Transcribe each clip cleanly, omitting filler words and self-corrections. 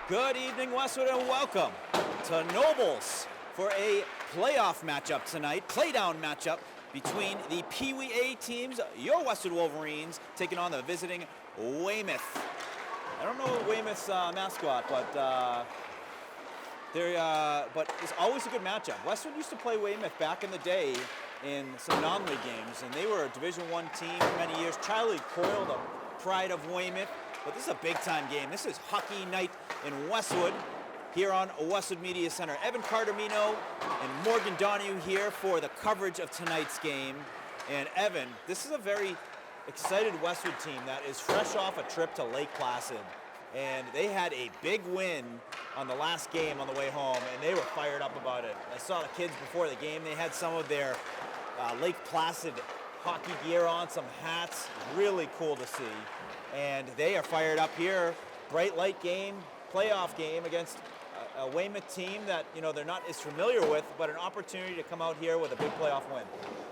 Good evening, Westwood, and welcome to Nobles for a playoff matchup tonight, playdown matchup between the Pee Wee A teams, your Westwood Wolverines, taking on the visiting Weymouth. I don't know Weymouth's mascot, but it's always a good matchup. Westwood used to play Weymouth back in the day in some non-league games, and they were a Division I team for many years. Charlie Coyle, the pride of Weymouth. But this is a big-time game. This is hockey night in Westwood here on Westwood Media Center. Evan Cardomino and Morgan Donahue here for the coverage of tonight's game. And Evan, this is a very excited Westwood team that is fresh off a trip to Lake Placid. And they had a big win on the last game on the way home, and they were fired up about it. I saw the kids before the game. They had some of their Lake Placid hockey gear on, some hats. Really cool to see. And they are fired up here. Bright light game, playoff game against a Weymouth team that, they're not as familiar with, but an opportunity to come out here with a big playoff win.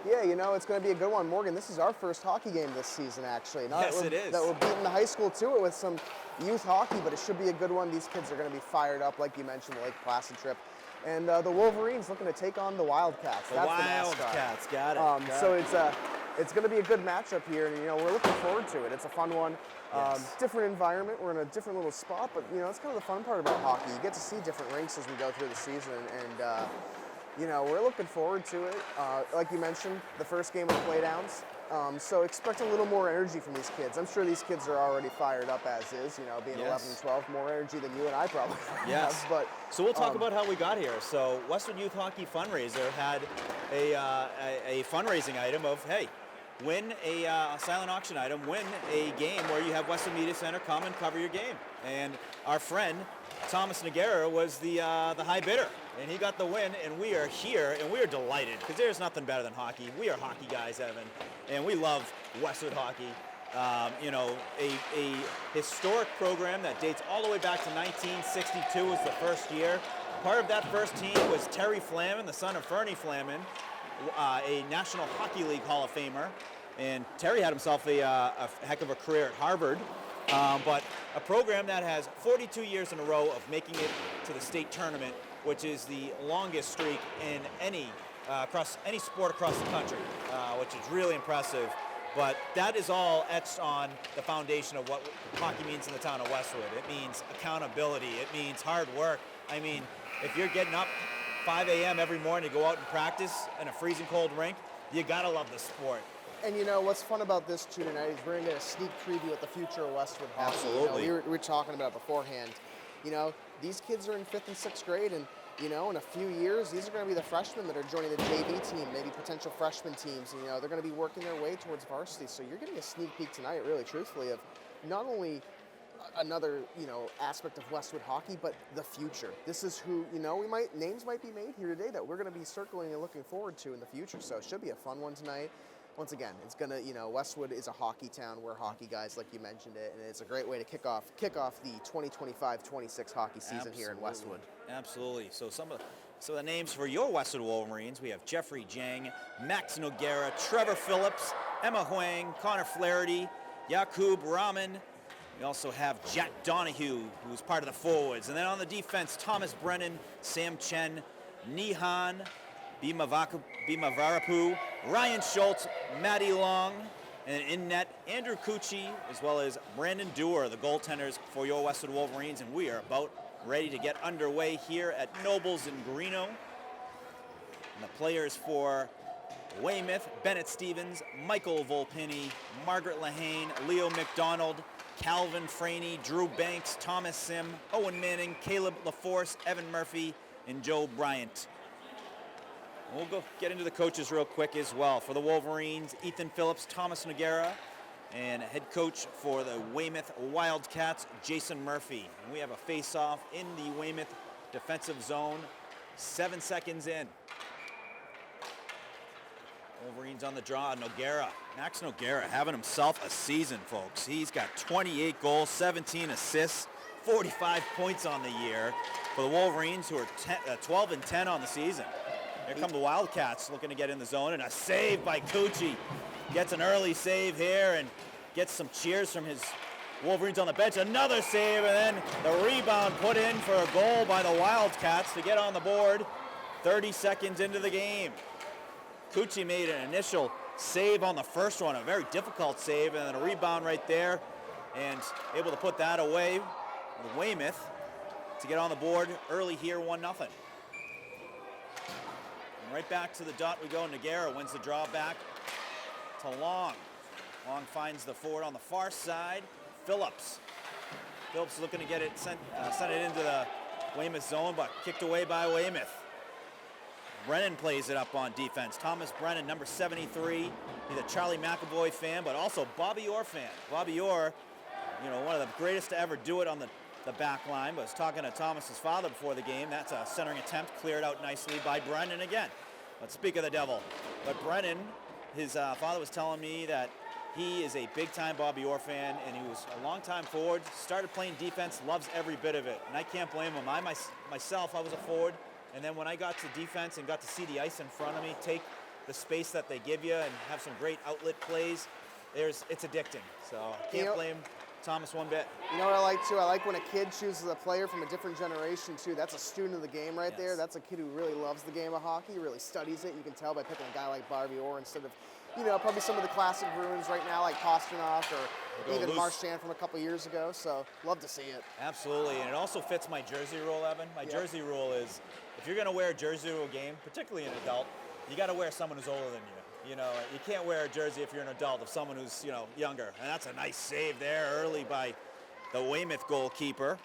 Yeah, it's going to be a good one. Morgan, this is our first hockey game this season, actually. Yes, it is. That we're beating the high school to it with some youth hockey, but it should be a good one. These kids are going to be fired up, like you mentioned, the Lake Placid trip. And the Wolverines looking to take on the Wildcats. The Wildcats, got it. So it's going to be a good matchup here, and we're looking forward to it. It's a fun one. Yes. Different environment. We're in a different little spot, but it's kind of the fun part about hockey. You get to see different rinks as we go through the season, and we're looking forward to it. Like you mentioned, the first game of playdowns. So expect a little more energy from these kids. I'm sure these kids are already fired up as is, being 11 and 12, more energy than you and I probably yes. have. But, so we'll talk about how we got here. So Westwood Youth Hockey fundraiser had a fundraising item of, hey, win a silent auction item, win a game where you have Westwood Media Center come and cover your game. And our friend, Thomas Noguera, was the high bidder. And he got the win, and we are here, and we are delighted, because there's nothing better than hockey. We are hockey guys, Evan, and we love Westwood hockey. A historic program that dates all the way back to 1962 was the first year. Part of that first team was Terry Flamin, the son of Fernie Flamin, a National Hockey League Hall of Famer. And Terry had himself a heck of a career at Harvard. But a program that has 42 years in a row of making it to the state tournament, which is the longest streak in across any sport across the country, which is really impressive. But that is all etched on the foundation of what hockey means in the town of Westwood. It means accountability. It means hard work. I mean, if you're getting up 5 a.m. every morning to go out and practice in a freezing cold rink, you gotta love the sport. And what's fun about this too tonight is we're going to get a sneak preview of the future of Westwood hockey. Absolutely. We were talking about it beforehand. These kids are in 5th and 6th grade, and in a few years, these are going to be the freshmen that are joining the JV team, maybe potential freshman teams. And, they're going to be working their way towards varsity. So you're getting a sneak peek tonight, really, truthfully, of not only another, aspect of Westwood hockey, but the future. This is who, names might be made here today that we're going to be circling and looking forward to in the future. So it should be a fun one tonight. Once again, it's going to, Westwood is a hockey town. We're hockey guys, like you mentioned it, and it's a great way to kick off the 2025-26 hockey season here in Westwood. Absolutely. So some of the names for your Westwood Wolverines, we have Jeffrey Jang, Max Noguera, Trevor Phillips, Emma Huang, Connor Flaherty, Yakub Rahman. We also have Jack Donahue, who's part of the forwards. And then on the defense, Thomas Brennan, Sam Chen, Nihan, Bimavarapu, Ryan Schultz, Matty Long, and in net, Andrew Cucci, as well as Brandon Dewar, the goaltenders for your Westwood Wolverines. And we are about ready to get underway here at Nobles in Greeno. And the players for Weymouth, Bennett Stevens, Michael Volpini, Margaret Lahane, Leo McDonald, Calvin Franey, Drew Banks, Thomas Sim, Owen Manning, Caleb LaForce, Evan Murphy, and Joe Bryant. We'll go get into the coaches real quick as well. For the Wolverines, Ethan Phillips, Thomas Noguera, and head coach for the Weymouth Wildcats, Jason Murphy. And we have a face-off in the Weymouth defensive zone, 7 seconds in. Wolverines on the draw, Noguera. Max Noguera having himself a season, folks. He's got 28 goals, 17 assists, 45 points on the year for the Wolverines, who are 12 and 10 on the season. Here come the Wildcats looking to get in the zone, and a save by Cucci. Gets an early save here and gets some cheers from his Wolverines on the bench, another save, and then the rebound put in for a goal by the Wildcats to get on the board 30 seconds into the game. Cucci made an initial save on the first one, a very difficult save, and then a rebound right there, and able to put that away with Weymouth to get on the board early here, 1-0. And right back to the dot we go. Noguera wins the draw back to Long. Long finds the forward on the far side. Phillips looking to get it sent it into the Weymouth zone, but kicked away by Weymouth. Brennan plays it up on defense. Thomas Brennan, number 73. He's a Charlie McAvoy fan, but also Bobby Orr fan. Bobby Orr, one of the greatest to ever do it on the back line, but was talking to Thomas's father before the game. That's a centering attempt cleared out nicely by Brennan again. Let's speak of the devil. But Brennan, his father was telling me that he is a big-time Bobby Orr fan, and he was a long-time forward, started playing defense, loves every bit of it, and I can't blame him. Myself, I was a forward, and then when I got to defense and got to see the ice in front of me, take the space that they give you and have some great outlet plays, it's addicting. So can't blame Thomas one bit. You know what I like too? I like when a kid chooses a player from a different generation too. That's a student of the game right there. That's a kid who really loves the game of hockey, really studies it. You can tell by picking a guy like Bobby Orr instead of, probably some of the classic Bruins right now like Pasternak or even Marchand from a couple years ago. So love to see it. Absolutely, and it also fits my jersey rule, Evan. My jersey rule is if you're going to wear a jersey to a game, particularly an adult, you got to wear someone who's older than you. You can't wear a jersey if you're an adult of someone who's, younger. And that's a nice save there early by the Weymouth goalkeeper.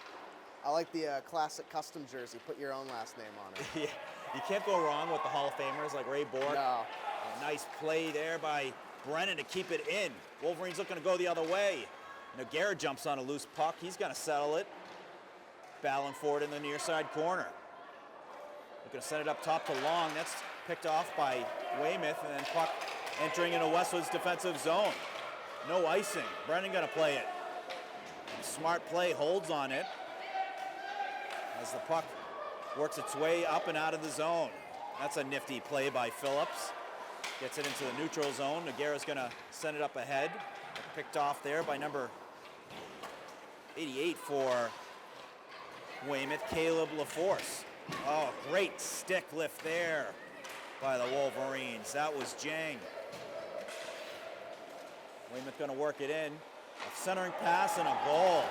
I like the classic custom jersey. Put your own last name on it. Yeah, you can't go wrong with the Hall of Famers like Ray Bork. No. A nice play there by Brennan to keep it in. Wolverines looking to go the other way. Noguera jumps on a loose puck. He's going to settle it. Battling forward in the near side corner. Looking to send it up top to Long. That's picked off by Weymouth, and then puck entering into Westwood's defensive zone. No icing. Brennan going to play it. Smart play, holds on it as the puck works its way up and out of the zone. That's a nifty play by Phillips. Gets it into the neutral zone. Noguera's going to send it up ahead. Picked off there by number 88 for Weymouth, Caleb LaForce. Oh, great stick lift there by the Wolverines. That was Jang. Weymouth going to work it in. A centering pass and a goal.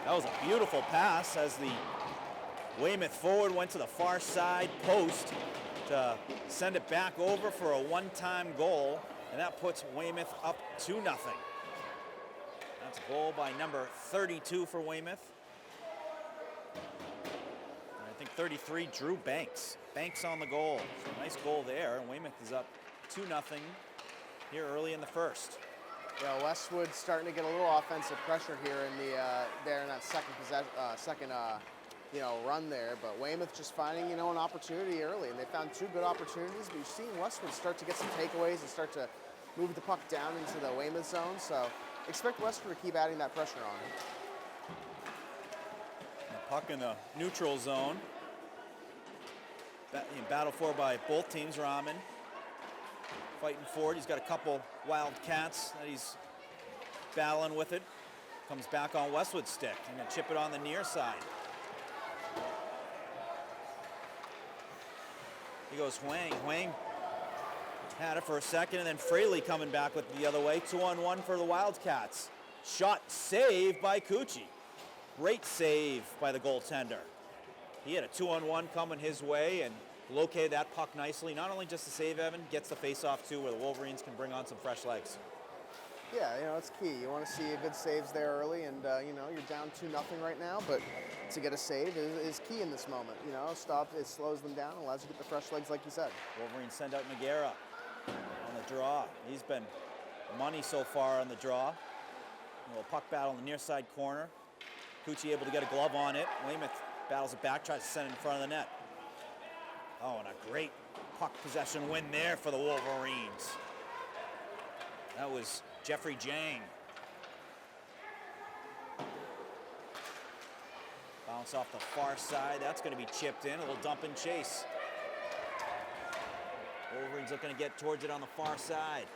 That was a beautiful pass as the Weymouth forward went to the far side post to send it back over for a one-time goal, and that puts Weymouth up 2-0. That's a goal by number 32 for Weymouth. And I think 33, Drew Banks. Banks on the goal. So nice goal there, and Weymouth is up 2-0 here early in the first. Yeah, Westwood's starting to get a little offensive pressure here in that second run there. But Weymouth just finding, an opportunity early, and they found two good opportunities. But you've seen Westwood start to get some takeaways and start to move the puck down into the Weymouth zone. So expect Westwood to keep adding that pressure on. The puck in the neutral zone. Battled for by both teams. Rahman fighting forward. He's got a couple Wildcats that he's battling with it. Comes back on Westwood's stick. And going to chip it on the near side. He goes Huang. Huang had it for a second, and then Fraley coming back with the other way. 2-on-1 for the Wildcats. Shot saved by Cucci. Great save by the goaltender. He had a 2-on-1 coming his way and located that puck nicely. Not only just to save, Evan, gets the face-off too, where the Wolverines can bring on some fresh legs. Yeah, it's key. You want to see a good saves there early, and you're down 2-0 right now, but to get a save is key in this moment. It slows them down, allows you to get the fresh legs, like you said. Wolverines send out Noguera on the draw. He's been money so far on the draw. A little puck battle in the near side corner. Cucci able to get a glove on it. Weymouth battles it back, tries to send it in front of the net. Oh, and a great puck possession win there for the Wolverines. That was Jeffrey Jang. Bounce off the far side. That's going to be chipped in. A little dump and chase. Wolverines looking to get towards it on the far side.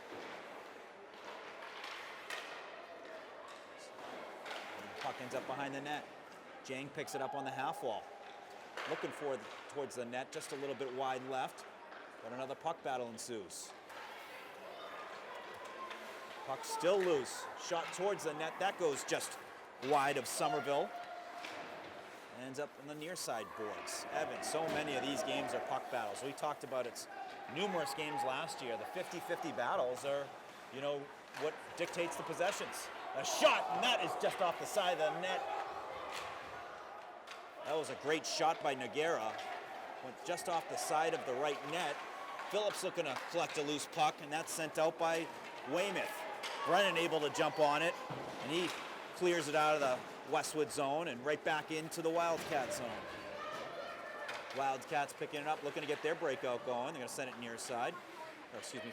Puck ends up behind the net. Jang picks it up on the half wall. Looking towards the net, just a little bit wide left. But another puck battle ensues. Puck still loose. Shot towards the net. That goes just wide of Somerville. Ends up on the near side boards. Evan, so many of these games are puck battles. We talked about its numerous games last year. The 50-50 battles are, what dictates the possessions. A shot, and that is just off the side of the net. That was a great shot by Noguera. Went just off the side of the right net. Phillips looking to collect a loose puck, and that's sent out by Weymouth. Brennan able to jump on it, and he clears it out of the Westwood zone and right back into the Wildcat zone. Wildcats picking it up, looking to get their breakout going. They're going to send it near side,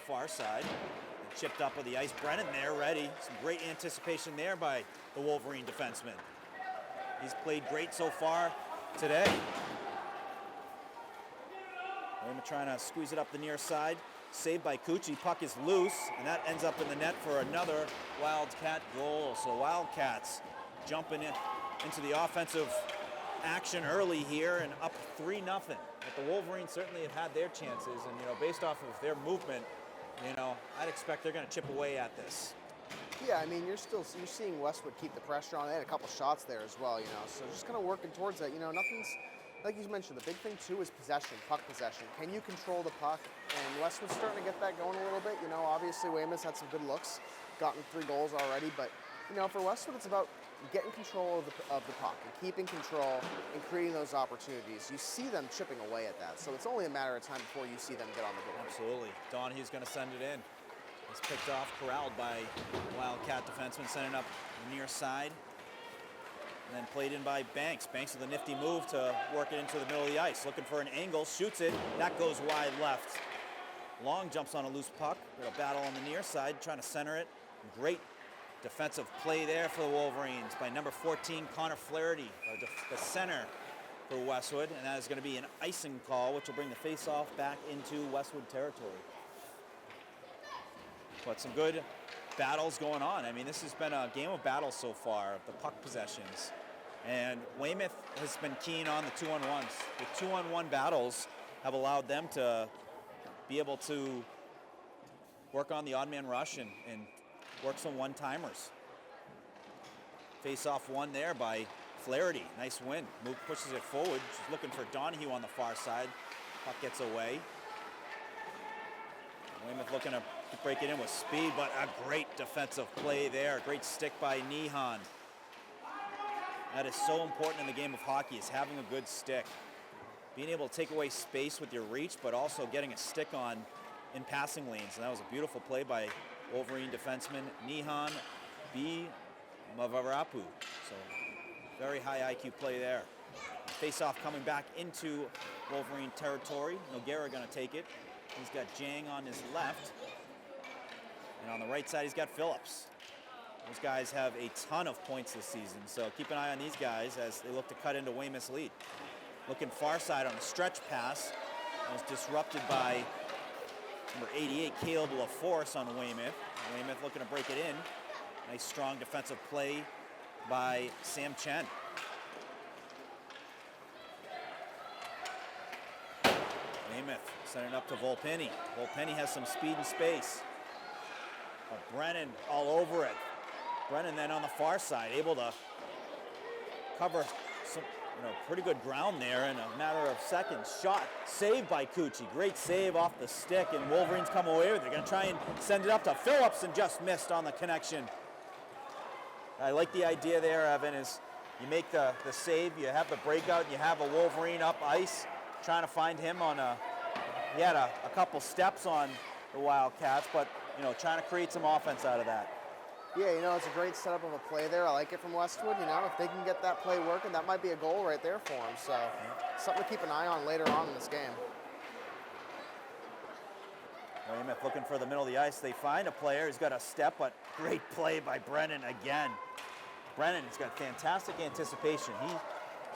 far side. And chipped up with the ice. Brennan there, ready. Some great anticipation there by the Wolverine defenseman. He's played great so far today. Weymouth trying to squeeze it up the near side. Saved by Cucci. Puck is loose, and that ends up in the net for another Wildcat goal. So Wildcats jumping into the offensive action early here and up 3-0. But the Wolverines certainly have had their chances, and based off of their movement, I'd expect they're going to chip away at this. Yeah, I mean, you're seeing Westwood keep the pressure on. They had a couple shots there as well, so just kind of working towards that. Nothing's, like you mentioned, the big thing too is possession, puck possession. Can you control the puck? And Westwood's starting to get that going a little bit. Obviously Weymouth's had some good looks, gotten 3 goals already, but for Westwood it's about getting control of the puck and keeping control and creating those opportunities. You see them chipping away at that, so it's only a matter of time before you see them get on the board. Absolutely. Donahue's going to send it in. It's picked off, corralled by Wildcat defenseman, sending up near side. And then played in by Banks. Banks with a nifty move to work it into the middle of the ice. Looking for an angle, shoots it. That goes wide left. Long jumps on a loose puck. Got a battle on the near side, trying to center it. Great defensive play there for the Wolverines by number 14, Connor Flaherty, the center for Westwood. And that is going to be an icing call, which will bring the face-off back into Westwood territory. But some good battles going on. I mean, this has been a game of battles so far, the puck possessions. And Weymouth has been keen on the 2-on-1s. The 2-on-1 battles have allowed them to be able to work on the odd man rush and work some one-timers. Face-off one there by Flaherty. Nice win. Move pushes it forward. She's looking for Donahue on the far side. Puck gets away. Weymouth looking to break it in with speed, but a great defensive play there. Great stick by Nihan. That is so important in the game of hockey, is having a good stick. Being able to take away space with your reach, but also getting a stick on in passing lanes. And that was a beautiful play by Wolverine defenseman Nihan B. Mavarapu. So very high IQ play there. Face-off coming back into Wolverine territory. Noguera going to take it. He's got Jang on his left. And on the right side, he's got Phillips. Those guys have a ton of points this season, so keep an eye on these guys as they look to cut into Weymouth's lead. Looking far side on a stretch pass. That was disrupted by number 88, Caleb LaForce on Weymouth. Weymouth looking to break it in. Nice strong defensive play by Sam Chen. Weymouth sending it up to Volpini. Volpini has some speed and space. But Brennan all over it. Brennan then on the far side, able to cover some pretty good ground there in a matter of seconds. Shot saved by Cucci. Great save off the stick, and Wolverines come away with it. They're going to try and send it up to Phillips and just missed on the connection. I like the idea there, Evan, is you make the save, you have the breakout, and you have a Wolverine up ice, trying to find him on he had a couple steps on the Wildcats, but trying to create some offense out of that. Yeah, it's a great setup of a play there. I like it from Westwood. If they can get that play working, that might be a goal right there for them. So something to keep an eye on later on in this game. Weymouth looking for the middle of the ice. They find a player who's got a step, but great play by Brennan again. Brennan's got fantastic anticipation. He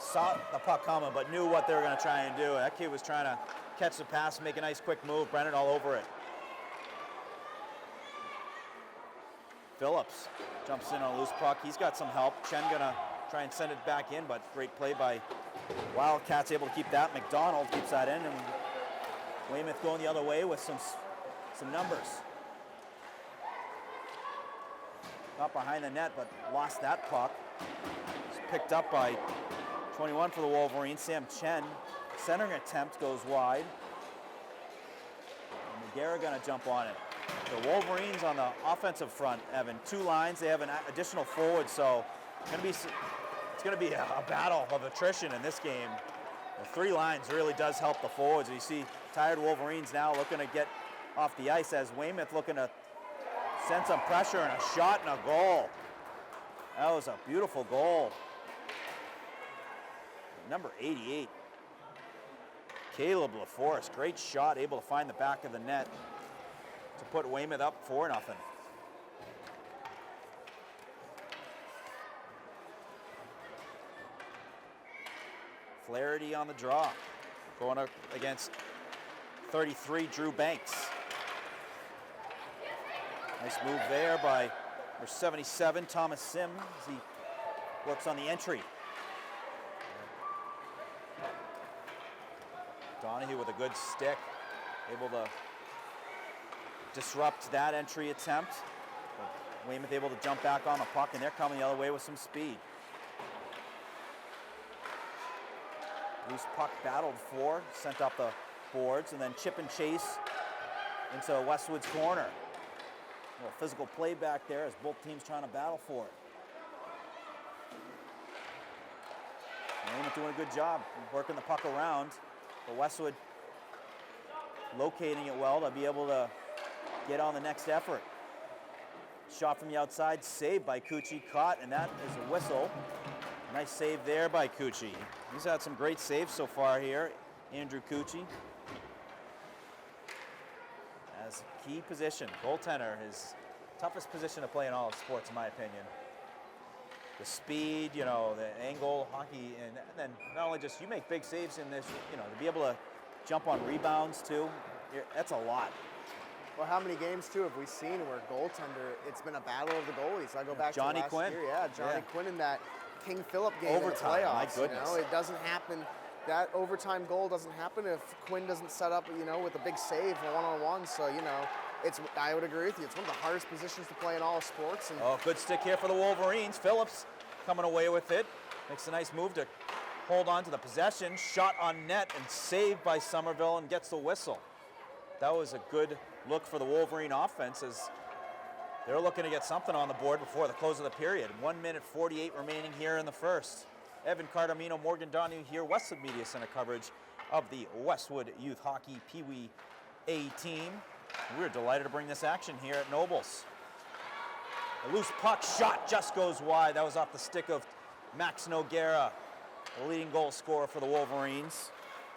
saw the puck coming, but knew what they were going to try and do. That kid was trying to catch the pass, make a nice quick move. Brennan all over it. Phillips jumps in on a loose puck. He's got some help. Chen gonna try and send it back in, but great play by Wildcats, able to keep that. McDonald keeps that in, and Weymouth going the other way with some numbers. Not behind the net, but lost that puck. It's picked up by 21 for the Wolverines, Sam Chen. Centering attempt goes wide. And McGarrett gonna jump on it. The Wolverines on the offensive front, Evan, 2 lines. They have an additional forward, so it's gonna be a battle of attrition in this game. The 3 lines really does help the forwards. You see tired Wolverines now looking to get off the ice as Weymouth looking to send some pressure and a shot and a goal. That was a beautiful goal. Number 88, Caleb LaForest, great shot, able to find the back of the net to put Weymouth up 4-0. Flaherty on the draw, going up against 33, Drew Banks. Nice move there by number 77, Thomas Sim, as he works on the entry. Donahue with a good stick, able to disrupt that entry attempt. Weymouth able to jump back on the puck, and they're coming the other way with some speed. Loose puck battled for, sent up the boards, and then chip and chase into Westwood's corner. A little physical play back there as both teams trying to battle for it. Weymouth doing a good job working the puck around, but Westwood locating it well to be able to get on the next effort. Shot from the outside, saved by Cucci, caught, and that is a whistle. Nice save there by Cucci. He's had some great saves so far here, Andrew Cucci. As key position, goaltender, his toughest position to play in all of sports, in my opinion. The speed, you know, the angle, hockey, and then not only just you make big saves in this, you know, to be able to jump on rebounds too, that's a lot. Well, how many games too have we seen where goaltender, it's been a battle of the goalies? I go back Johnny to last Quinn. year. Yeah, Johnny Quinn in that King Philip game Overtime, in the my playoffs. goodness. You know, it doesn't happen. That overtime goal doesn't happen if Quinn doesn't set up, you know, with a big save one-on-one. So, you know, I would agree with you. It's one of the hardest positions to play in all of sports. And good stick here for the Wolverines. Phillips coming away with it. Makes a nice move to hold on to the possession. Shot on net and saved by Somerville and gets the whistle. That was a good look for the Wolverine offense as they're looking to get something on the board before the close of the period. 1 minute 48 remaining here in the first. Evan Cardamino, Morgan Donahue here, Westwood Media Center coverage of the Westwood Youth Hockey Pee Wee A team. We're delighted to bring this action here at Nobles. A loose puck shot just goes wide. That was off the stick of Max Noguera, the leading goal scorer for the Wolverines.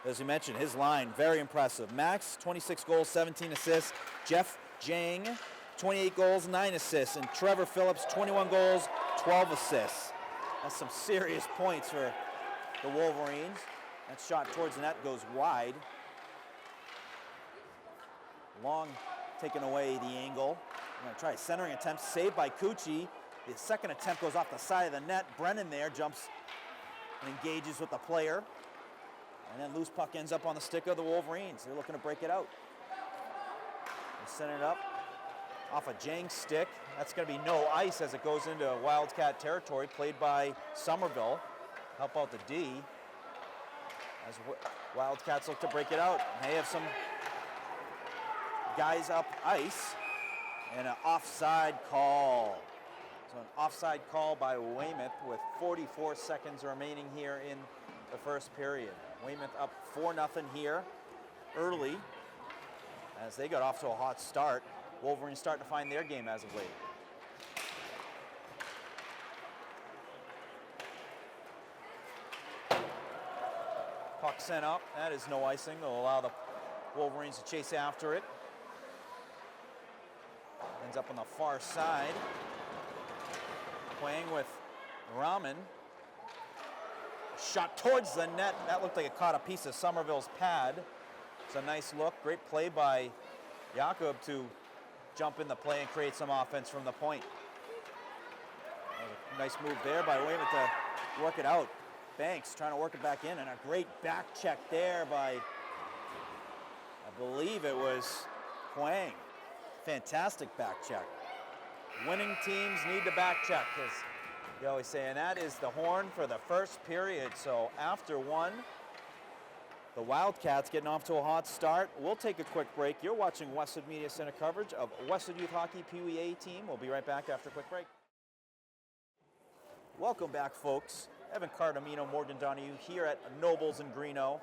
As we mentioned, his line, very impressive. Max, 26 goals, 17 assists. Jeff Jang, 28 goals, 9 assists. And Trevor Phillips, 21 goals, 12 assists. That's some serious points for the Wolverines. That shot towards the net goes wide. Long taking away the angle. We're going to try a centering attempt, saved by Cucci. The second attempt goes off the side of the net. Brennan there jumps and engages with the player. And then loose puck ends up on the stick of the Wolverines. They're looking to break it out. They send it up off a Jang stick. That's going to be no ice as it goes into Wildcat territory, played by Somerville. Help out the D as Wildcats look to break it out. They have some guys up ice and an offside call. So an offside call by Weymouth with 44 seconds remaining here in the first period. Weymouth up 4-0 here early as they got off to a hot start. Wolverines starting to find their game as of late. Puck sent up. That is no icing. They'll allow the Wolverines to chase after it. Ends up on the far side. Playing with Raman. Shot towards the net. That looked like it caught a piece of Somerville's pad. It's a nice look. Great play by Jakob to jump in the play and create some offense from the point. A nice move there by Weymouth to work it out. Banks trying to work it back in, and a great back check there by, I believe it was Quang. Fantastic back check. Winning teams need to back check, as you always say, and that is the horn for the first period. So after one, the Wildcats getting off to a hot start. We'll take a quick break. You're watching Westwood Media Center coverage of Westwood Youth Hockey Pee Wee A team. We'll be right back after a quick break. Welcome back, folks. Evan Cardamino, Morgan Donahue here at Nobles in Greeno.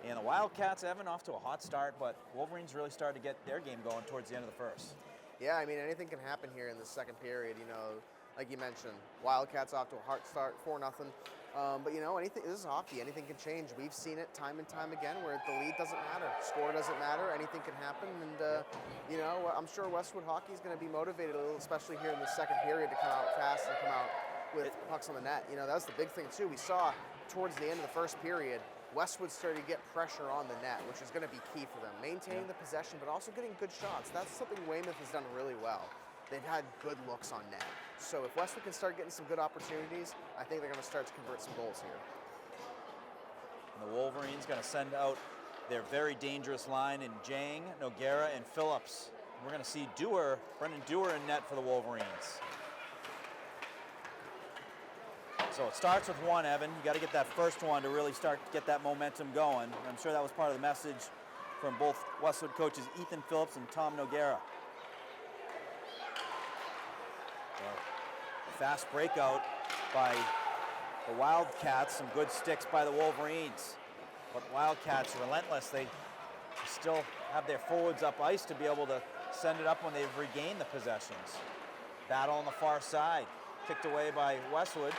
And the Wildcats, Evan, off to a hot start, but Wolverines really started to get their game going towards the end of the first. Yeah, I mean, anything can happen here in the second period. You know, like you mentioned, Wildcats off to a hot start, 4-0. But you know, anything. This is hockey. Anything can change. We've seen it time and time again, where the lead doesn't matter, score doesn't matter, anything can happen. And you know, I'm sure Westwood Hockey is going to be motivated a little, especially here in the second period, to come out fast and come out with pucks on the net. You know, that's the big thing too. We saw towards the end of the first period, Westwood started to get pressure on the net, which is going to be key for them. Maintaining the possession, but also getting good shots. That's something Weymouth has done really well. They've had good looks on net. So if Westwood can start getting some good opportunities, I think they're going to start to convert some goals here. And the Wolverines going to send out their very dangerous line in Jang, Noguera, and Phillips. We're going to see Brendan Dewar in net for the Wolverines. So it starts with one, Evan. You got to get that first one to really start to get that momentum going. I'm sure that was part of the message from both Westwood coaches, Ethan Phillips and Tom Noguera. Fast breakout by the Wildcats. Some good sticks by the Wolverines. But Wildcats, relentless. They still have their forwards up ice to be able to send it up when they've regained the possessions. Battle on the far side. Kicked away by Westwood.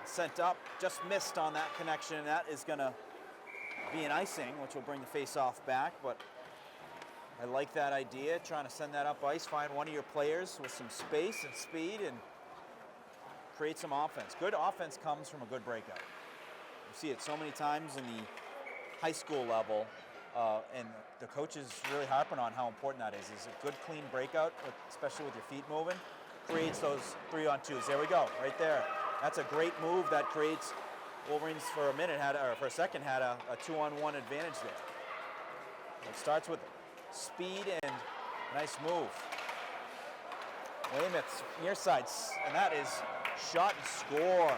Sent up, just missed on that connection. That is going to be an icing, which will bring the face-off back. But I like that idea, trying to send that up ice, find one of your players with some space and speed, and create some offense. Good offense comes from a good breakout. You see it so many times in the high school level, and the coaches really harping on how important that is a good, clean breakout, especially with your feet moving, creates those 3-on-2s. There we go, right there. That's a great move that creates Wolverines for a second had a 2-on-1 advantage there. It starts with speed and nice move. Weymouth's near side, and that is shot and score.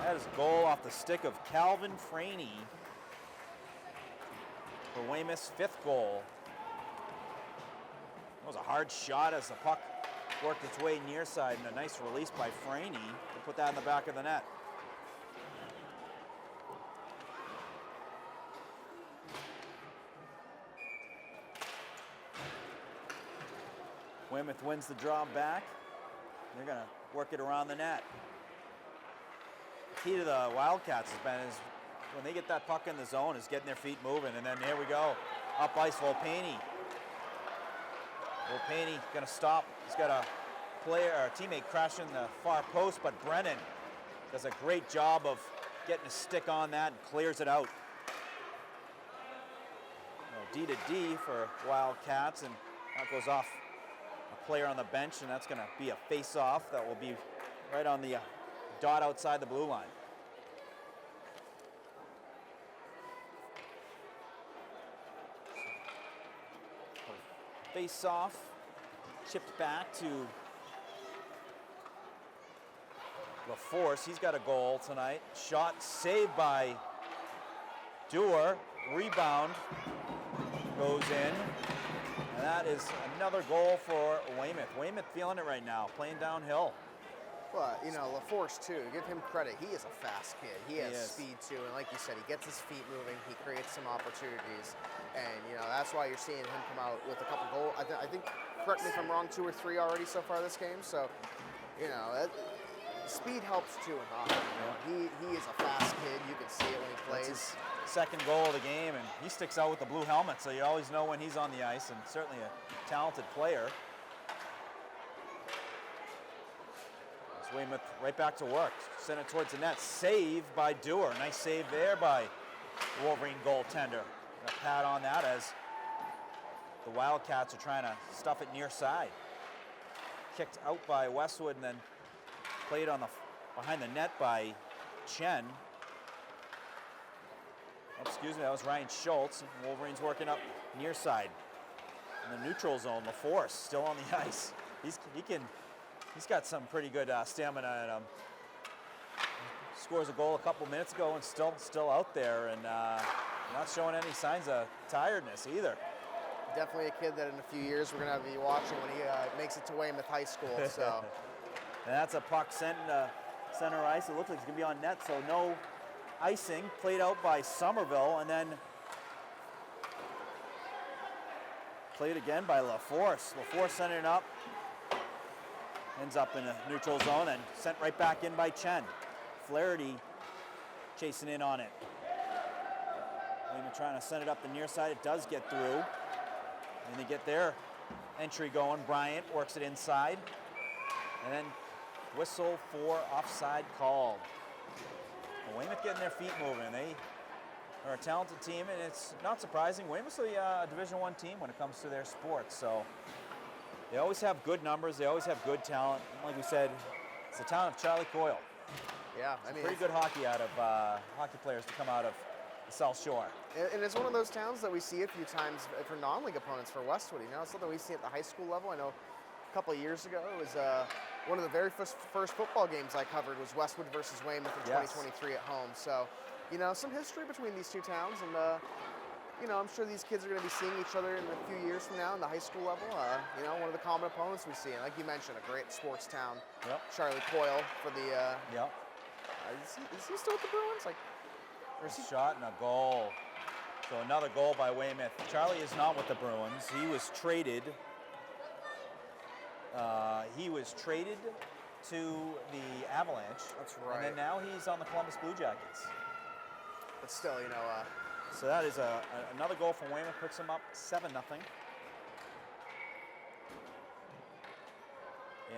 That is a goal off the stick of Calvin Franey for Weymouth's 5th goal. That was a hard shot as the puck worked its way near side, and a nice release by Franey to put that in the back of the net. Weymouth wins the draw back. They're going to work it around the net. The key to the Wildcats has been is when they get that puck in the zone is getting their feet moving, and then here we go. Up ice, Volpini. Volpini going to stop. He's got a teammate crashing the far post, but Brennan does a great job of getting a stick on that and clears it out. D to D for Wildcats, and that goes off a player on the bench, and that's going to be a face-off that will be right on the dot outside the blue line. Face-off, chipped back to LaForce. He's got a goal tonight. Shot saved by Dewar. Rebound goes in. And that is another goal for Weymouth. Weymouth feeling it right now, playing downhill. But, you know, LaForce, too, give him credit. He is a fast kid. He has speed, too. And like you said, he gets his feet moving. He creates some opportunities. And, you know, that's why you're seeing him come out with a couple goals. I think, correct me if I'm wrong, 2 or 3 already so far this game. So, you know, speed helps, too, in hockey. You know? He is a fast kid. You can see it when he plays. That's his second goal of the game, and he sticks out with the blue helmet, so you always know when he's on the ice, and certainly a talented player. Weymouth right back to work. Send it towards the net. Save by Dewar. Nice save there by the Wolverine goaltender. A pat on that as the Wildcats are trying to stuff it near side. Kicked out by Westwood and then played on the behind the net by Chen. Oh, excuse me, that was Ryan Schultz. Wolverines working up near side. In the neutral zone, LaForce still on the ice. He's got some pretty good stamina in him. Scores a goal a couple minutes ago and still out there, and not showing any signs of tiredness either. Definitely a kid that in a few years we're going to be watching when he makes it to Weymouth High School. So. And that's a puck sent into center ice. It looks like it's going to be on net, so no icing. Played out by Somerville, and then played again by LaForce. LaForce sent it up. Ends up in the neutral zone and sent right back in by Chen. Flaherty chasing in on it. Weymouth trying to send it up the near side. It does get through. And they get their entry going. Bryant works it inside. And then whistle for offside called. Well, Weymouth getting their feet moving. They are a talented team, and it's not surprising. Weymouth's a Division I team when it comes to their sports. So they always have good numbers. They always have good talent. Like we said, it's the town of Charlie Coyle. Yeah, I mean, pretty good hockey out of hockey players to come out of the South Shore. And it's one of those towns that we see a few times for non-league opponents for Westwood. You know, it's something we see at the high school level. I know a couple of years ago it was one of the very first football games I covered was Westwood versus Weymouth in 2023 at home. So, you know, some history between these two towns, and you know, I'm sure these kids are going to be seeing each other in a few years from now in the high school level. You know, one of the common opponents we see, and like you mentioned, a great sports town. Yep. Charlie Coyle for the. Yep. Is he still with the Bruins? Like, or is he? Shot and a goal. So another goal by Weymouth. Charlie is not with the Bruins. He was traded. To the Avalanche. That's right. And then now he's on the Columbus Blue Jackets. But still, you know. So that is another goal from Weymouth, puts him up 7-0.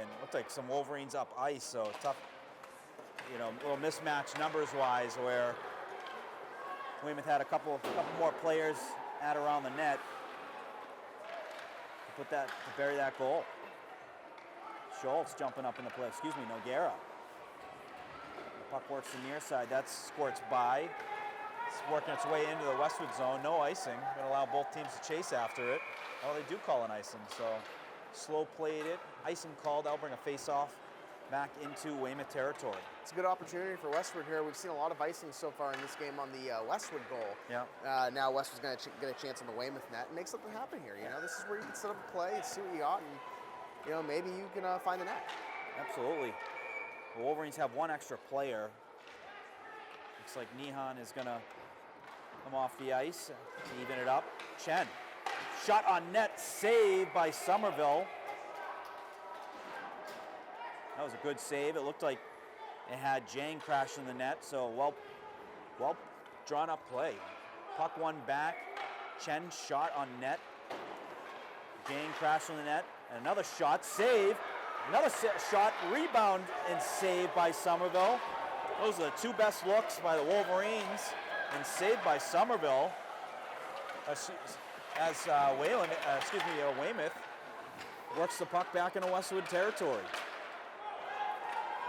And looked like some Wolverines up ice, so tough, you know, little mismatch numbers-wise where Weymouth had a couple more players at around the net to bury that goal. Schultz jumping up in the play. Excuse me, Noguera. The puck works the near side. That squirts by. It's working its way into the Westwood zone. No icing. Going to allow both teams to chase after it. Oh, they do call an icing, so slow played it. Icing called. That'll bring a face-off back into Weymouth territory. It's a good opportunity for Westwood here. We've seen a lot of icing so far in this game on the Westwood goal. Yeah. Now Westwood's going to get a chance on the Weymouth net and make something happen here. You know, this is where you can set up a play and see what you got, and you know, maybe you can find the net. Absolutely. The Wolverines have one extra player. Looks like Nihan is going to come off the ice to even it up. Chen. Shot on net, saved by Somerville. That was a good save. It looked like it had Jang crash in the net, so well drawn up play. Puck one back. Chen shot on net. Jang crashed in the net. And another shot, save. Another shot, rebound, and save by Somerville. Those are the two best looks by the Wolverines, and saved by Somerville. As Weymouth works the puck back into Westwood territory.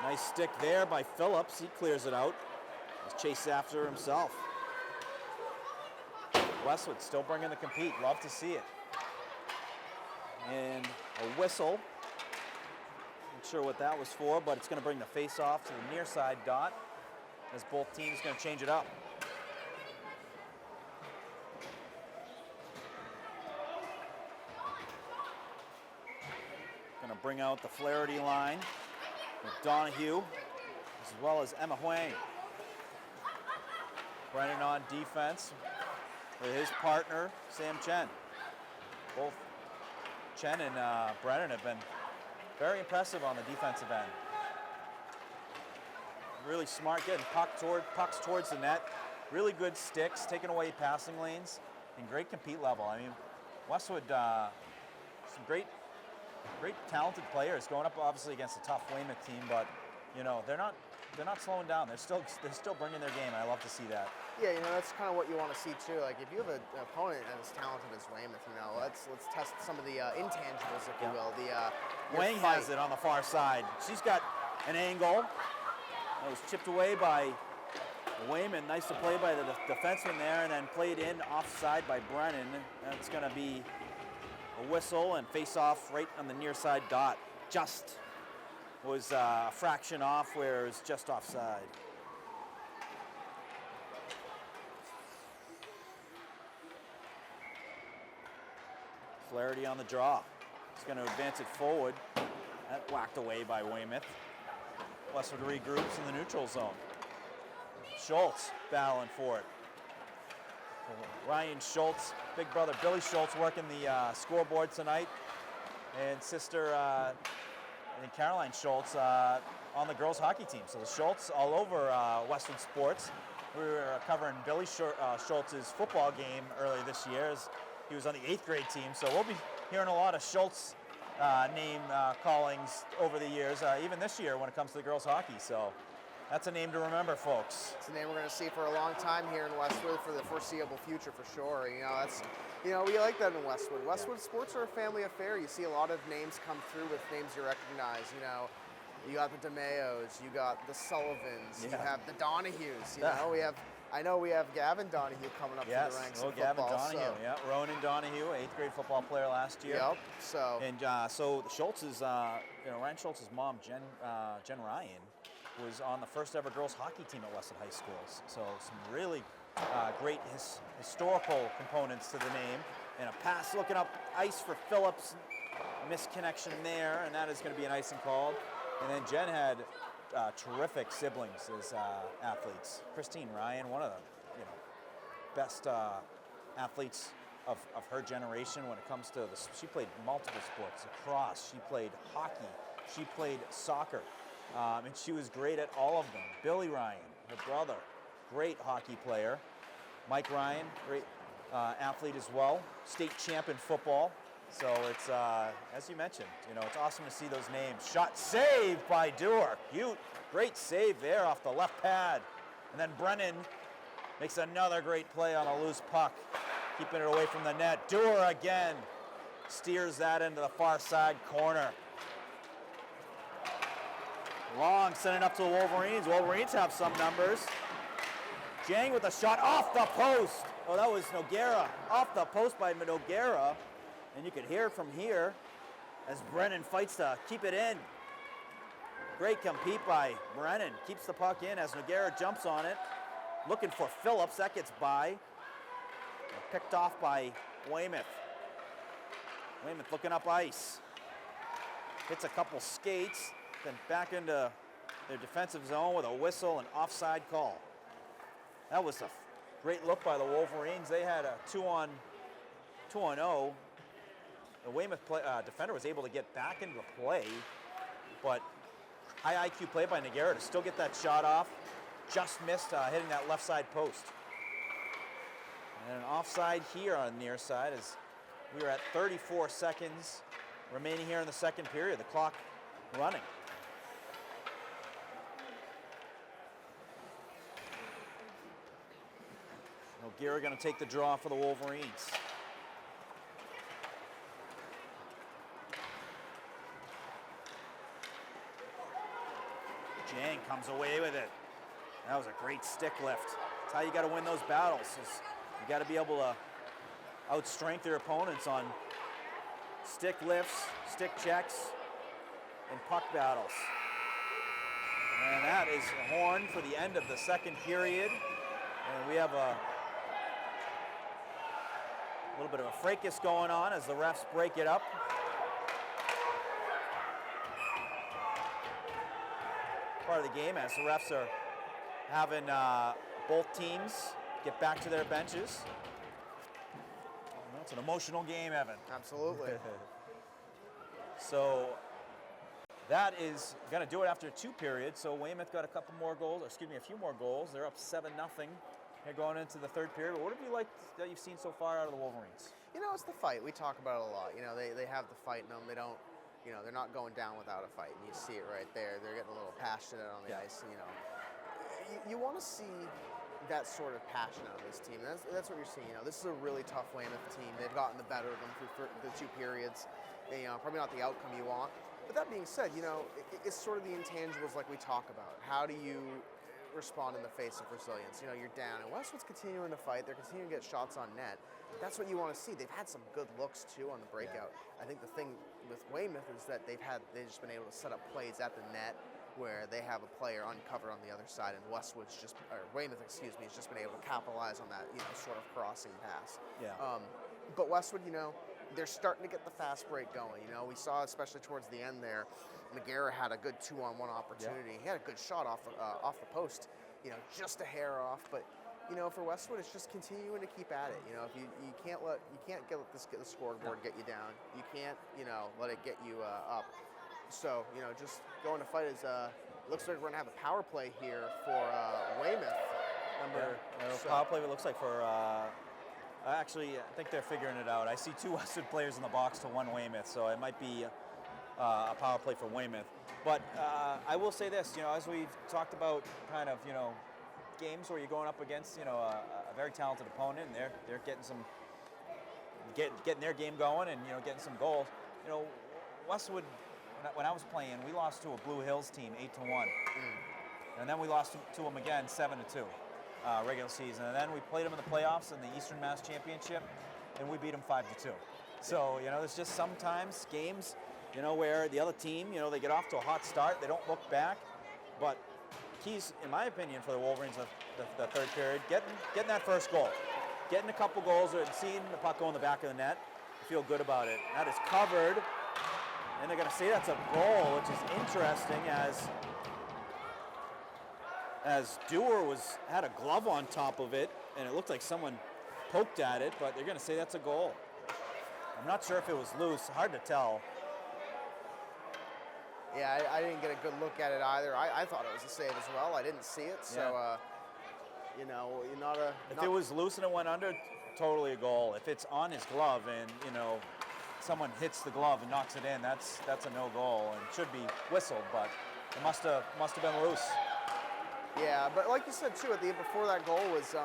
Nice stick there by Phillips. He clears it out. He's chased after himself. Westwood still bringing the compete. Love to see it. And a whistle. Not sure what that was for, but it's going to bring the face-off to the near side dot as both teams going to change it up. Going to bring out the Flaherty line with Donahue as well as Emma Huang. Brennan on defense with his partner, Sam Chen. Both Chen and Brennan have been very impressive on the defensive end. Really smart, getting pucks towards the net. Really good sticks, taking away passing lanes, and great compete level. I mean, Westwood, some great talented players going up obviously against a tough Weymouth team, but you know they're not slowing down. They're still bringing their game. I love to see that. Yeah, you know, that's kind of what you want to see too. Like if you have an opponent as talented as Weymouth, you know, let's test some of the intangibles, if you will. Wang has it on the far side. She's got an angle. That was chipped away by Weymouth. Nice to play by the defenseman there, and then played in offside by Brennan. That's going to be a whistle and face off right on the near side dot. Just was a fraction off where it was just offside. Flaherty on the draw. He's going to advance it forward. That whacked away by Weymouth. Westwood regroups in the neutral zone. Schultz battling for it. Ryan Schultz, big brother Billy Schultz working the scoreboard tonight. And sister and Caroline Schultz on the girls hockey team. So the Schultz all over Westwood sports. We were covering Billy Schultz's football game earlier this year as he was on the 8th grade team. So we'll be hearing a lot of Schultz name callings over the years, even this year when it comes to the girls hockey. So that's a name to remember, folks. It's a name we're going to see for a long time here in Westwood for the foreseeable future, for sure. We like that in Westwood. Westwood sports are a family affair. You see a lot of names come through with names you recognize. You got the DeMayos, you got the Sullivans, you have the Donahues. I know we have Gavin Donahue coming up through the ranks of football. Gavin Donahue, Ronan Donahue, 8th grade football player last year. Yep. So Schultz's, Ryan Schultz's mom, Jen Ryan, was on the first ever girls hockey team at Westwood High School. So some really great historical components to the name. And a pass looking up ice for Phillips. Misconnection there, and that is going to be an icing called. And then Jen had terrific siblings as athletes. Christine Ryan, one of the best athletes of her generation when it comes to she played multiple sports, lacrosse, she played hockey, she played soccer, and she was great at all of them. Billy Ryan, her brother, great hockey player. Mike Ryan, great athlete as well, state champ in football. So it's, as you mentioned, it's awesome to see those names. Shot saved by Dewar. Great save there off the left pad. And then Brennan makes another great play on a loose puck, keeping it away from the net. Dewar again steers that into the far side corner. Long sending up to the Wolverines. Wolverines have some numbers. Jang with a shot off the post. Oh, that was Noguera. Off the post by Noguera. And you could hear it from here as Brennan fights to keep it in. Great compete by Brennan. Keeps the puck in as Noguera jumps on it. Looking for Phillips. That gets by. Picked off by Weymouth. Weymouth looking up ice. Hits a couple skates. Then back into their defensive zone with a whistle and offside call. That was a great look by the Wolverines. They had a 2-on-0. The Weymouth defender was able to get back into the play, but high IQ play by Noguera to still get that shot off. Just missed hitting that left side post. And an offside here on the near side as we are at 34 seconds remaining here in the second period. The clock running. Noguera going to take the draw for the Wolverines. Jang comes away with it. That was a great stick lift. That's how you got to win those battles. You got to be able to outstrength your opponents on stick lifts, stick checks, and puck battles. And that is a horn for the end of the second period. And we have a little bit of a fracas going on as the refs break it up. Part of the game as the refs are having both teams get back to their benches. Well, it's an emotional game, Evan. Absolutely. So that is going to do it after 2 periods. So Weymouth got a few more goals. They're up 7-0 here going into the third period. What have you liked that you've seen so far out of the Wolverines? It's the fight. We talk about it a lot. They have the fight in them. They don't. They're not going down without a fight, and you see it right there. They're getting a little passionate on the ice. You want to see that sort of passion out of this team. That's what you're seeing. This is a really tough Weymouth team. They've gotten the better of them through the 2 periods. Probably not the outcome you want, But that being said, it's sort of the intangibles like we talk about. How do you respond in the face of resilience? You're down, and Westwood's continuing to fight. They're continuing to get shots on net. That's what you want to see. They've had some good looks too on the breakout. I think the thing with Weymouth is that they've just been able to set up plays at the net where they have a player uncovered on the other side, and Weymouth, has just been able to capitalize on that, sort of crossing pass. Yeah. But Westwood, they're starting to get the fast break going. We saw, especially towards the end there, McGarrett had a good 2-on-1 opportunity. Yeah. He had a good shot off the post, just a hair off. But for Westwood, it's just continuing to keep at it. If you can't let the scoreboard get you down. You can't let it get you up. So just going to fight is. Looks like we're gonna have a power play here for Weymouth. Power play. It looks like for. Actually, I think they're figuring it out. I see 2 Westwood players in the box to 1 Weymouth, so it might be a power play for Weymouth. But I will say this, as we've talked about, kind of, games where you're going up against, a very talented opponent, and they're getting their game going, and getting some goals. Westwood, when I was playing, we lost to a Blue Hills team 8-1, and then we lost to them again 7-2. Regular season, and then we played them in the playoffs in the Eastern Mass Championship, and we beat them 5-2. So there's just sometimes games, where the other team, they get off to a hot start, they don't look back, but keys, in my opinion, for the Wolverines, the third period, getting that first goal, getting a couple goals, and seeing the puck go in the back of the net, I feel good about it. That is covered, and they're going to say that's a goal, which is interesting as Dewar had a glove on top of it, and it looked like someone poked at it, but they're going to say that's a goal. I'm not sure if it was loose. Hard to tell. Yeah, I didn't get a good look at it either. I thought it was a save as well. I didn't see it, so, If it was loose and it went under, totally a goal. If it's on his glove and, someone hits the glove and knocks it in, that's a no goal and should be whistled, but it must have been loose. Yeah, but like you said too, before that goal was,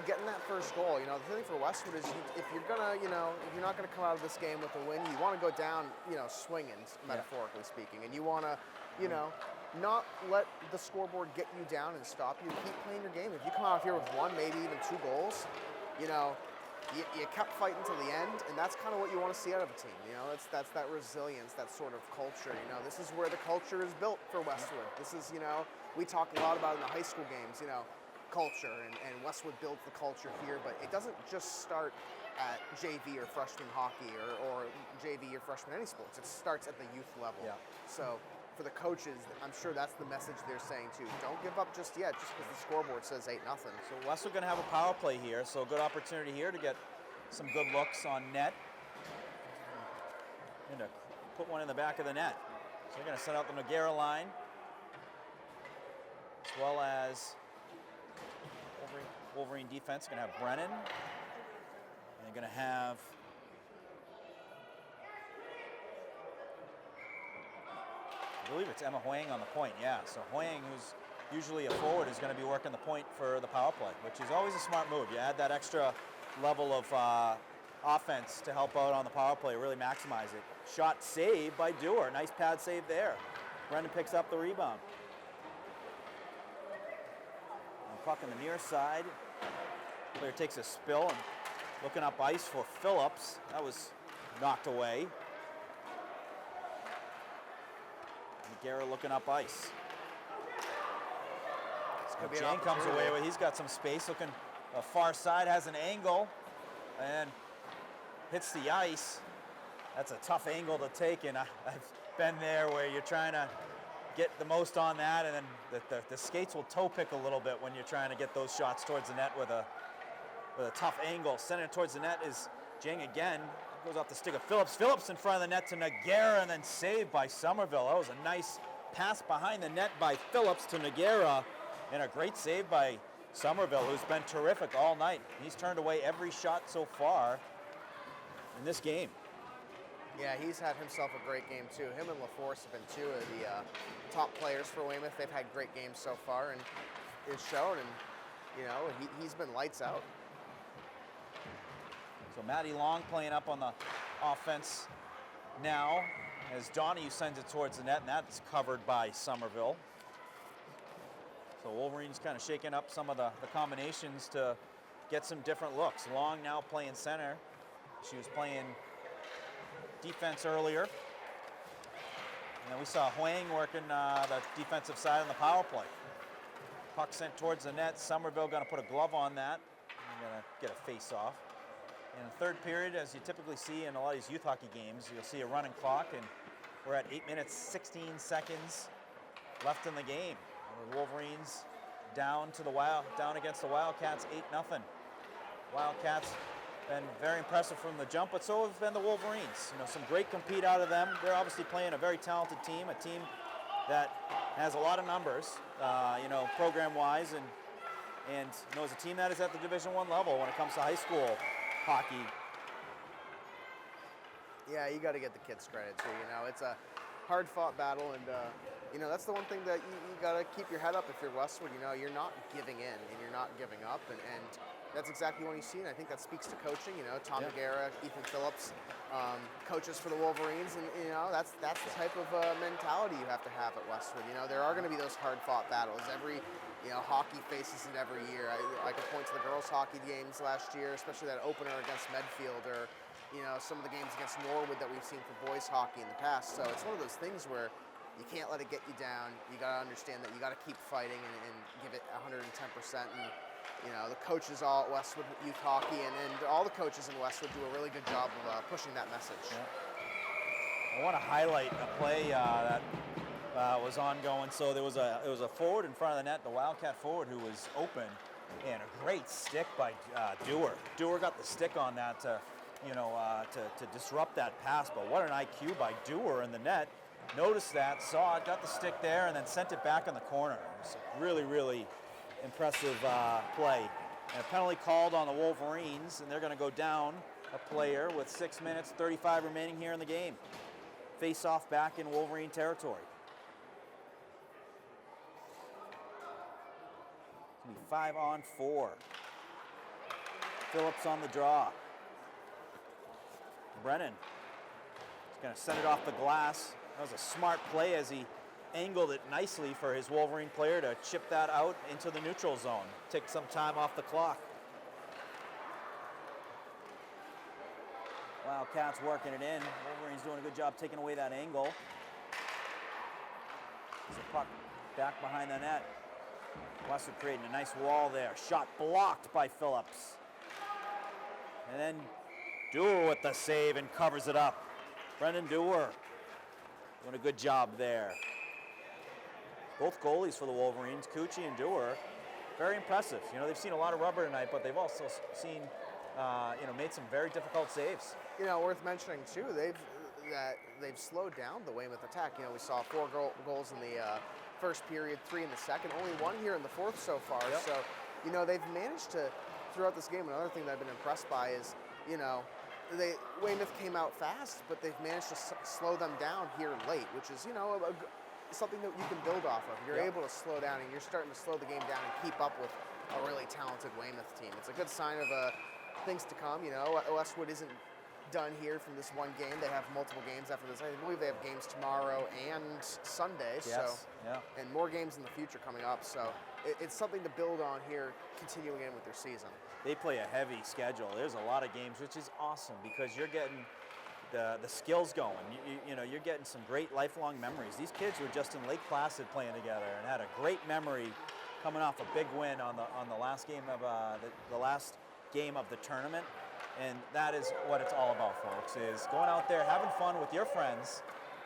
getting that first goal. The thing for Westwood is if you're not gonna come out of this game with a win, you want to go down, swinging, metaphorically speaking, and you want to, not let the scoreboard get you down and stop you. Keep playing your game. If you come out here with 1, maybe even 2 goals, you kept fighting till the end, and that's kind of what you want to see out of a team. That's that resilience, that sort of culture. This is where the culture is built for Westwood. This is, we talk a lot about in the high school games, culture, and Westwood builds the culture here, but it doesn't just start at JV or freshman hockey or JV or freshman any sports. It starts at the youth level. Yeah. So for the coaches, I'm sure that's the message they're saying too. Don't give up just yet, just because the scoreboard says 8-0. So Westwood going to have a power play here, so a good opportunity here to get some good looks on net and to put one in the back of the net. So they're going to set out the Noguera line, as well as Wolverine defense. Going to have Brennan, and they're going to have I believe it's Emma Huang on the point, yeah. So Huang, who's usually a forward, is going to be working the point for the power play, which is always a smart move. You add that extra level of offense to help out on the power play, really maximize it. Shot saved by Dewar. Nice pad save there. Brendan picks up the rebound. And puck on the near side. Player takes a spill and looking up ice for Phillips. That was knocked away. McGarrett looking up ice. Jane comes away with, he's got some space, looking far side, has an angle, and hits the ice. That's a tough angle to take, and I've been there where you're trying to get the most on that, and then the skates will toe pick a little bit when you're trying to get those shots towards the net with a tough angle. Sending it towards the net is Jing again. Goes off the stick of Phillips. Phillips in front of the net to Noguera, and then saved by Somerville. That was a nice pass behind the net by Phillips to Noguera, and a great save by Somerville, who's been terrific all night. He's turned away every shot so far in this game. Yeah, he's had himself a great game too. Him and LaForce have been 2 of the top players for Weymouth. They've had great games so far, and it's shown, and he's been lights out. So Matty Long playing up on the offense now. as Donahue sends it towards the net, and that's covered by Somerville. So Wolverines kind of shaking up some of the combinations to get some different looks. Long now playing center. She was playing defense earlier. And then we saw Huang working the defensive side on the power play. Puck sent towards the net. Somerville going to put a glove on that. I'm going to get a face-off. In the third period, as you typically see in a lot of these youth hockey games, you'll see a running clock, and we're at 8 minutes, 16 seconds left in the game. The Wolverines down against the Wildcats, 8-0. Wildcats been very impressive from the jump, but so have been the Wolverines. Some great compete out of them. They're obviously playing a very talented team, a team that has a lot of numbers, program-wise, and is a team that is at the Division I level when it comes to high school hockey. Yeah, you got to get the kids credit too. It's a hard-fought battle, and that's the one thing that you got to keep your head up if you're Westwood. You're not giving in and you're not giving up, and that's exactly what you see. And I think that speaks to coaching. Tom Nagara, Ethan Phillips, coaches for the Wolverines, and that's the type of mentality you have to have at Westwood. There are going to be those hard-fought battles. Every hockey faces it every year. I could point to the girls' hockey games last year, especially that opener against Medfield, or some of the games against Norwood that we've seen for boys hockey in the past. So it's one of those things where you can't let it get you down. You got to understand that you got to keep fighting and give it 110%. And the coaches all at Westwood Youth Hockey and all the coaches in Westwood do a really good job of pushing that message. Yeah. I want to highlight a play that was ongoing. So it was a forward in front of the net, the Wildcat forward, who was open, and a great stick by Dewar. Dewar got the stick on that to disrupt that pass, but what an IQ by Dewar in the net. Noticed that, saw it, got the stick there, and then sent it back in the corner. It was a really, really impressive play. And a penalty called on the Wolverines, and they're going to go down a player with 6 minutes, 35 remaining here in the game. Face off back in Wolverine territory. It's going to be 5-on-4. Phillips on the draw. Brennan is going to send it off the glass. That was a smart play as he angled it nicely for his Wolverine player to chip that out into the neutral zone. Take some time off the clock. Wildcats working it in. Wolverine's doing a good job taking away that angle. There's a puck back behind the net. Westwood creating a nice wall there. Shot blocked by Phillips. And then Dewar with the save and covers it up. Brendan Dewar doing a good job there. Both goalies for the Wolverines, Cucci and Dewar, very impressive. They've seen a lot of rubber tonight, but they've also seen, made some very difficult saves. Worth mentioning too, they've slowed down the Weymouth attack. We saw 4 goals in the first period, 3 in the second, only 1 here in the fourth so far. Yep. So, they've managed to, throughout this game, another thing that I've been impressed by is, Weymouth came out fast, but they've managed to slow them down here late, which is, something that you can build off of. You're able to slow down, and you're starting to slow the game down and keep up with a really talented Weymouth team. It's a good sign of things to come. Westwood isn't done here from this one game. They have multiple games after this. I believe they have games tomorrow and Sunday. Yes. And more games in the future coming up. So it's something to build on here, continuing in with their season. They play a heavy schedule. There's a lot of games, which is awesome because you're getting the skills going. You're getting some great lifelong memories. These kids were just in Lake Placid playing together and had a great memory coming off a big win on the last game of the last game of the tournament. And that is what it's all about, folks, is going out there, having fun with your friends.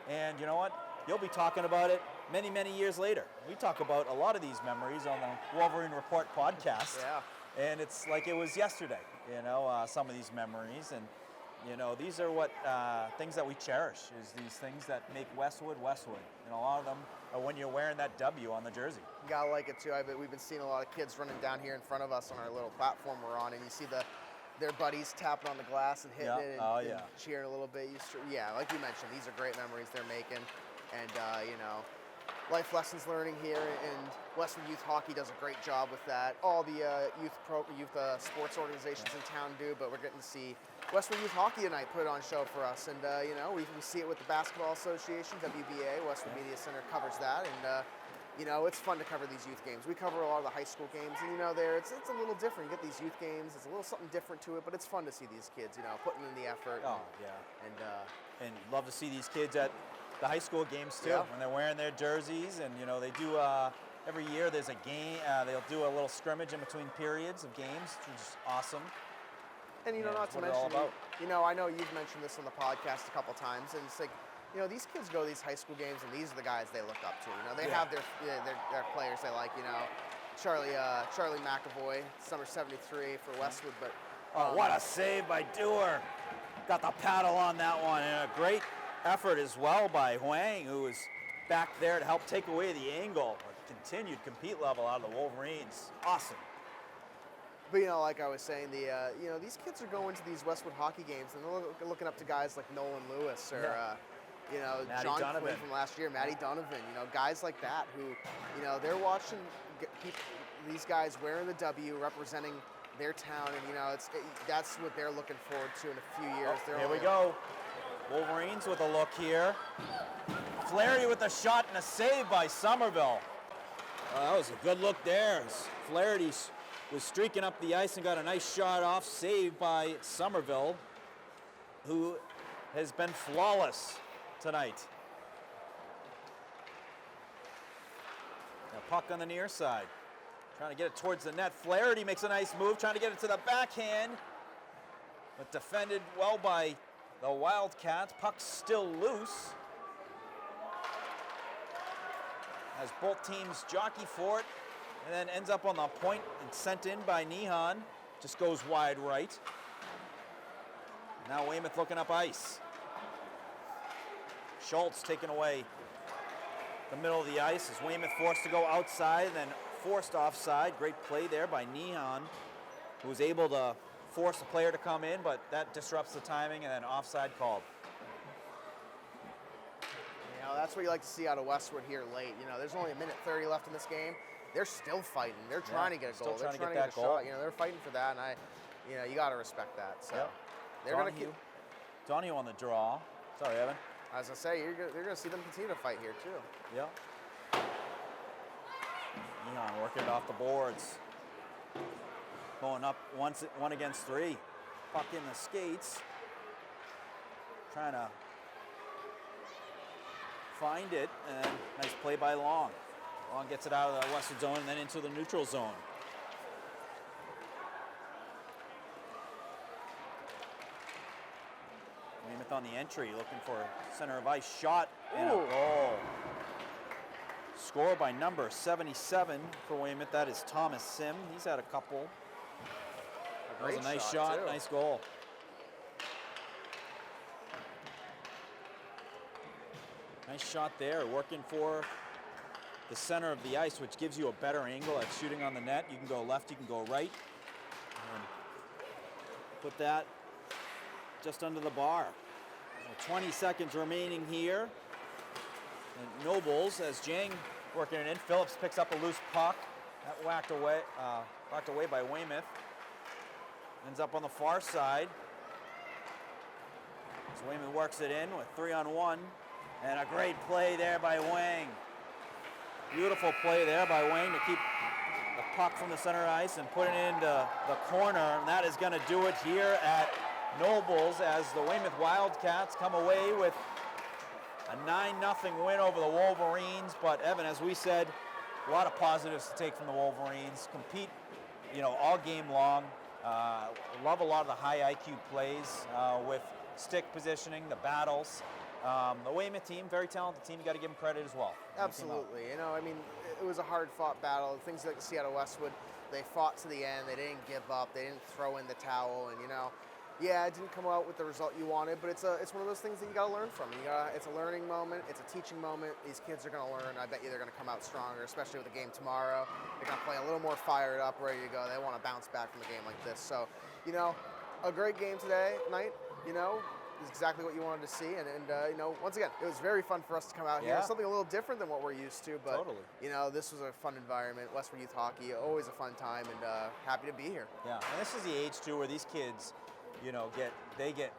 And you know what? You'll be talking about it many, many years later. We talk about a lot of these memories on the Wolverine Report podcast. Yeah. And it's like it was yesterday, some of these memories. And, these are what things that we cherish, is these things that make Westwood, Westwood. And a lot of them are when you're wearing that W on the jersey. You gotta like it too. We've been seeing a lot of kids running down here in front of us on our little platform we're on, and you see their buddies tapping on the glass and hitting it and cheering a little bit. Like you mentioned, these are great memories they're making. And, life lessons learning here, and Westwood Youth Hockey does a great job with that. All the youth sports organizations in town do, but we're getting to see Westwood Youth Hockey tonight put on a show for us, and you know, we see it with the Basketball Association, WBA, Westwood Media Center covers that, and you know, it's fun to cover these youth games. We cover a lot of the high school games, and you know, it's a little different. You get these youth games, it's a little something different to it, but it's fun to see these kids, you know, putting in the effort. Oh, yeah. And love to see these kids at the high school games too, when they're wearing their jerseys, and you know, they do every year there's a game, they'll do a little scrimmage in between periods of games, which is awesome. And you know, not to mention, you know, I know you've mentioned this on the podcast a couple times, and it's like, you know, these kids go to these high school games, and these are the guys they look up to. You know, they have their players they like. You know, Charlie McAvoy, summer '73 for Westwood. But what a save by Dewar! Got the paddle on that one, and a great effort as well by Huang, who was back there to help take away the angle. Continued compete level out of the Wolverines. Awesome. But you know, like I was saying, you know, these kids are going to these Westwood hockey games, and they're looking up to guys like Nolan Lewis or you know, Matty John Donovan. Quinn from last year, Matty Donovan. You know, guys like that who, you know, they're watching these guys wearing the W, representing their town, and you know, that's what they're looking forward to in a few years. Here we go. Wolverines with a look here. Flaherty with a shot and a save by Somerville. That was a good look there. Flaherty was streaking up the ice and got a nice shot off, saved by Somerville, who has been flawless tonight. Now puck on the near side, trying to get it towards the net. Flaherty makes a nice move, trying to get it to the backhand, but defended well by the Wildcats. Puck's still loose, as both teams jockey for it, and then ends up on the point and sent in by Nehan. Just goes wide right. Now Weymouth looking up ice. Schultz taken away the middle of the ice as Weymouth forced to go outside and then forced offside. Great play there by Nehan, who was able to force the player to come in, but that disrupts the timing, and then offside called. You know, that's what you like to see out of Westwood here late. You know, there's only 1:30 left in this game. They're still fighting. They're trying to get a goal. They're trying to get that goal. Shot. You know, they're fighting for that, and you know, you got to respect that. So they're going to keep. Donahue on the draw. Sorry, Evan. As I say, you're going to see them continue to fight here too. Yep. Neon working it off the boards. Going up one against three. Puck in the skates. Trying to find it, and nice play by Long. Long gets it out of the Westwood zone and then into the neutral zone. Weymouth on the entry, looking for a center of ice shot and a goal. Score by number 77 for Weymouth. That is Thomas Sim. He's had a couple. That was a nice shot, nice goal. Nice shot there, working for the center of the ice, which gives you a better angle at shooting on the net. You can go left, you can go right. And put that just under the bar. 20 seconds remaining here. And Nobles, as Jang working it in, Phillips picks up a loose puck. That whacked away by Weymouth. Ends up on the far side. So Weymouth works it in with 3-on-1. And a great play there by Wang. Beautiful play there by Wang to keep the puck from the center ice and put it into the corner. And that is going to do it here at Nobles as the Weymouth Wildcats come away with a 9-0 win over the Wolverines. But Evan, as we said, a lot of positives to take from the Wolverines. Compete, you know, all game long. Love a lot of the high IQ plays with stick positioning, the battles. The Weymouth team, very talented team. You got to give them credit as well. Absolutely. You know, I mean, it was a hard-fought battle. Things like you see out of Westwood, they fought to the end. They didn't give up. They didn't throw in the towel. And you know, yeah, it didn't come out with the result you wanted, but it's one of those things that you got to learn from. It's a learning moment. It's a teaching moment. These kids are going to learn. I bet you they're going to come out stronger, especially with the game tomorrow. They're going to play a little more fired up, ready to go. They want to bounce back from a game like this. So, you know, a great game tonight. You know, is exactly what you wanted to see, and you know, once again, it was very fun for us to come out here. Something a little different than what we're used to, but you know, this was a fun environment. Westwood Youth Hockey, always a fun time, and happy to be here. Yeah, and this is the age too where these kids, you know, they get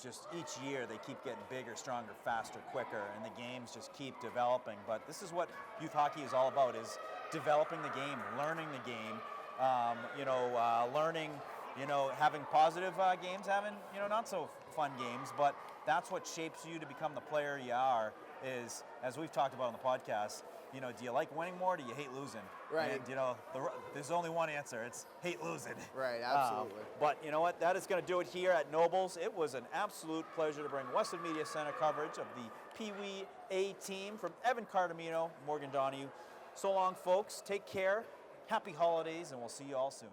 just each year they keep getting bigger, stronger, faster, quicker, and the games just keep developing. But this is what youth hockey is all about: is developing the game, learning the game, learning, having positive games, having not so fun games. But that's what shapes you to become the player you are. Is, as we've talked about on the podcast, do you like winning more? Or do you hate losing? Right. And there's only one answer. It's hate losing. Right. Absolutely. But you know what? That is going to do it here at Nobles. It was an absolute pleasure to bring Westwood Media Center coverage of the Pee Wee A team from Evan Cardamino, Morgan Donahue. So long, folks. Take care. Happy holidays, and we'll see you all soon.